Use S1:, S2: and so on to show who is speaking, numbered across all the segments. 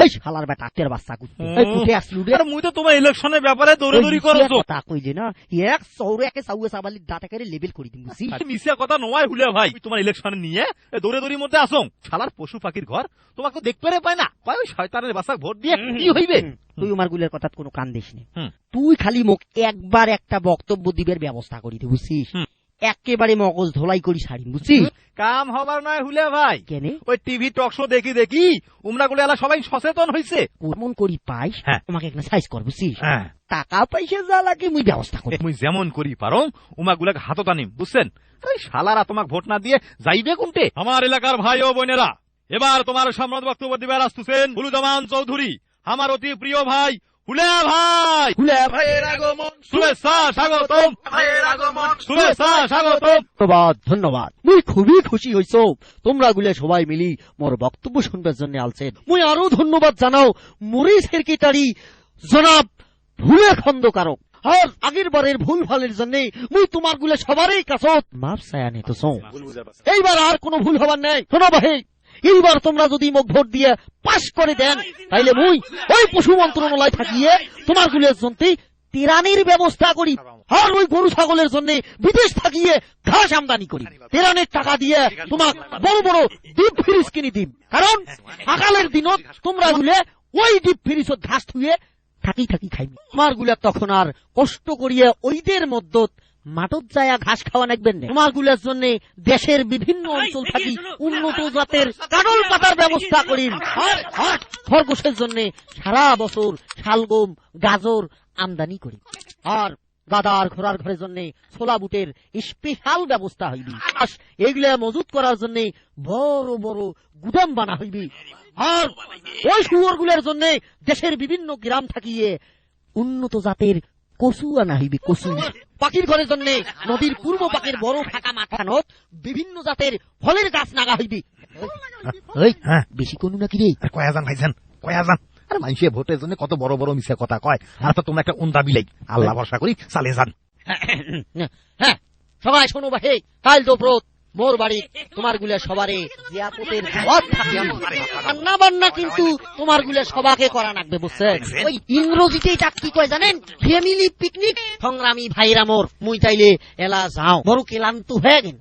S1: এই শালার বেটা তের বাচ্চা কুত্তে এই কুটে আসলু রে।
S2: আরে মুই তো তোমার ইলেকশনের ব্যাপারে দৌড়াদৌড়ি করছো।
S1: কথা কইলে না এক সৌরে একে সাউয়ে সাবালি দাটা করে লেভেল করে দিম বুঝছিস।
S2: মিশা কথা নয় হুলিয়া ভাই, তোমার ইলেকশন নিয়ে দৌড়াদৌড়ির মধ্যে আসো। শালার পশু পাখির ঘর তোমাকে দেখতে পায় না, কয় ওই শয়তানের বাচ্চা ভোট দিয়ে কি হইবে।
S1: তুই আমার গুলের কথা কোনো কান দিস না, তুই খালি মুখ একবার একটা বক্তব্য দিবের ব্যবস্থা করি দে বুঝছিস। একেবারে মগজ ধোলাই করি সারিম বুঝছিস।
S2: কাম হবার নয় হুলিয়া ভাই,
S1: কেনে
S2: ওই টিভি টক শো দেখি দেখি উমরা গুলো এলা সবাই সচেতন হইছে।
S1: কেমন করি পাইস তোমাকে একটা সাইজ কর বুঝছিস। টাকা পয়সা যা লাগে মুই ব্যবস্থা করি।
S2: মুই যেমন করি পারো উমা গুলাকে হাতত আনিম বুঝছেন। শালারা তোমাকে ভোট না দিয়ে যাইবে কোনটে। আমার এলাকার ভাই ও বোনেরা, এবার তোমার সম্রাট বক্তব্য দিবার আসতেছেন হুলুজামান চৌধুরী, আমার অতি প্রিয় ভাই হুলিয়া ভাই।
S1: হুলিয়া
S2: ভাইয়ের আগমন, শুভেচ্ছা স্বাগতম, ভাইয়ের আগমন, শুভেচ্ছা স্বাগতম।
S1: ধন্যবাদ ধন্যবাদ, মুই খুবই খুশি হইছো তোমরা গুলে সবাই মিলি মোর বক্তব্য শুনবার জন্য আলছেন। মুই আরো ধন্যবাদ জানাও মরিস সেক্রেটারি জনাব ভুলে খন্দকারক। আর আগের বারের ভুল ভালের জন্য মুই তোমার গুলে সবারই কাছত মাপ চায়া নিতেছ। এইবার আর কোনো ভুল হবার নাই। শোনো ভাই, এইবার তোমরা যদি মোক ভোট দিয়ে পাশ করে দেন তাইলে মুই ওই পশু মন্ত্রণালয় থাকিয়ে তোমার গুলের জন্য তেরানির ব্যবস্থা করি। আর ওই গরু ছাগলের জন্য বিদেশ থাকিয়ে ঘাস আমদানি করি। তেরানের টাকা দিয়ে তোমাক বড় বড় ডিপ ফ্রিজ কিনে দিম, কারণ সকালের দিনত তোমরা গুলে ওই ডিপ ফ্রিজত ঘাস থুয়ে থাকি থাকি খাইবি। আমার গুলা তখন আর কষ্ট করিয়ে ওইদের মধ্যত মাঠত যায় ঘাস খাওয়া নাকবেন না। তোমার গুলার জন্য দেশের বিভিন্ন অঞ্চল থাকি উন্নত জাতের কাঁঠাল পাতার ব্যবস্থা করিম। আর খরগোশের জন্য সারা বছর শালগম গাজর আমদানি করি। আর গাদার ঘোড়ার ঘরের জন্য ছোলা বুটের স্পেশাল ব্যবস্থা হইবি। এগুলা মজুত করার জন্য বড় বড় গুদাম বানা হইবি। আর ওই শুয়োর গুলার জন্য দেশের বিভিন্ন গ্রাম থাকিয়ে উন্নত জাতের কচু আনা হইবি। কচু পাখির ঘরের জন্য নদীর পূর্ব পাকের বড় ফাঁকা মাথানত বিভিন্ন জাতের ফলের গাছ নাগা হইবি। বেশি কোনো নাকি রে?
S2: কয়াজান ভাইজান কয়াজান, আর মানুষের ভোটের জন্য কত বড় বড় মিশা কথা কয়, আর তো তোমরা একটা উন্দা বিলাই। আল্লাহ ভরসা করি চালে যান।
S1: হ্যাঁ সবাই শোনো ভাই, কাল দোপ্রত মোর বাড়ি তোমার গুলা সবারে জিয়াপতের দাওয়াত থাকে। রান্না বান্না কিন্তু তোমার গুলা সবাকে করা লাগবে বুঝছেন। ওই ইংরেজিতে এটা কি কয় জানেন? Family picnic. সংগ্রামী ভাইরা মোর, মুই তাইলে এলা যাও, বড় ক্লান্ত হয়ে গেন।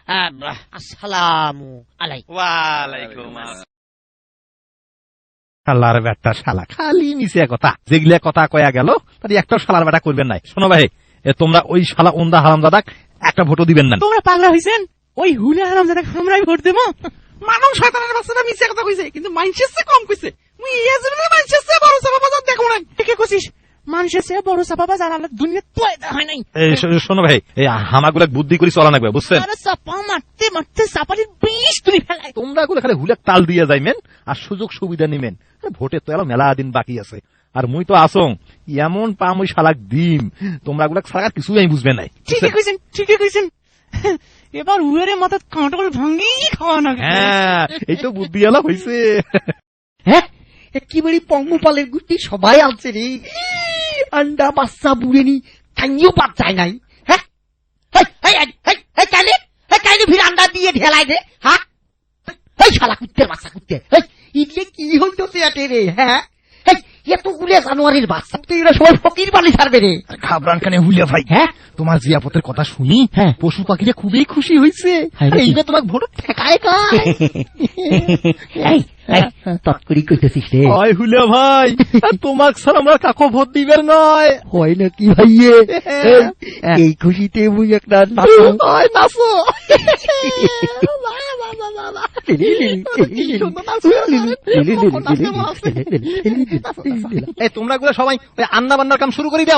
S1: আসসালামু আলাইকুম।
S2: ওয়ালাইকুম আসসালাম। শালার বেটা শালা খালি মিশে কথা, যেগুলা কথা কয়া গেল তার একটা শালার বেটা করবেন নাই। শোনো ভাই, তোমরা ওই শালা উন্দা হারামজাদা একটা ভোটও দিবেন না।
S3: তোমরা পাগলা হইছেন? ওই হুলে হারামজাদা আমরাই ভোট দেবো? মানুষ শয়তানের বাচ্চাটা মিছে কথা কইছে, কিন্তু মানুষের চেয়ে কম কইছে। মুই এজন্য মানুষের চেয়ে বড় চাপা বাজার দেখো না। কে কইছিস মানুষের চেয়ে বড় চাপা বাজার আলাদা দুনিয়াতে পয়দা হয় নাই।
S2: শোনো ভাই, এই হামাগুলা বুদ্ধি করে চলা লাগবে বুঝছেন।
S3: আরে চাপা মারতে মারতে চাপালির বিষ তুলি ফেলাই।
S2: তোমরা গুলো খালি হুলে তাল দিয়ে যাইবেন আর সুযোগ সুবিধা নিবেন। ভোটের তো এলো মেলা দিন বাকি আছে, আর মুই তো আসং এমন পাম ওই শালাক দিম তোমরা গুলা ছাড়া কিছুই আমি বুঝবে নাই।
S3: ঠিকই কইছেন ঠিকই কইছেন। এবার উয়ের মাথা কাঁটল ভাঙ্গি খাওয়া না।
S2: হ্যাঁ এই তো বুদ্ধি এলো হইছে।
S1: হ্যাঁ একেবারে পঙ্গপালের গুটি সবাই আনছে রে। আন্ডা বাচ্চা বুড়েনি কাইও বাচ্চায় নাই। হ্যাঁ কাইলে ভিড় আন্ডা দিয়ে ঢেলাই দে। হ্যাঁ এই শালা কুত্তের বাচ্চা কুত্তে, ইডলে কি হইতেছে এতে রে? হ্যাঁ এতগুলো জানুয়ারির বাচ্চা তো এরা সবাই ফকির বালি ছাড়বে রে।
S2: ঘাবড়ান কানে হুলিয়া ভাই। হ্যাঁ তোমার জিয়াপতের কথা শুনি পশু পাখিরা খুবই খুশি হয়েছে। এইটা তোমার ভোট ঠেকায়
S1: তৎকরি কইতেছিস রে?
S2: হয় হুলিয়া ভাই, তোমার স্যার আমরা কাকো ভোট দিবেন নয়।
S1: হয় নাকি ভাইয়ে? এই খুশিতে মুই একটা নাচো।
S2: তোমরা গুলো সবাই রান্না বান্নার কাম শুরু করে দাও।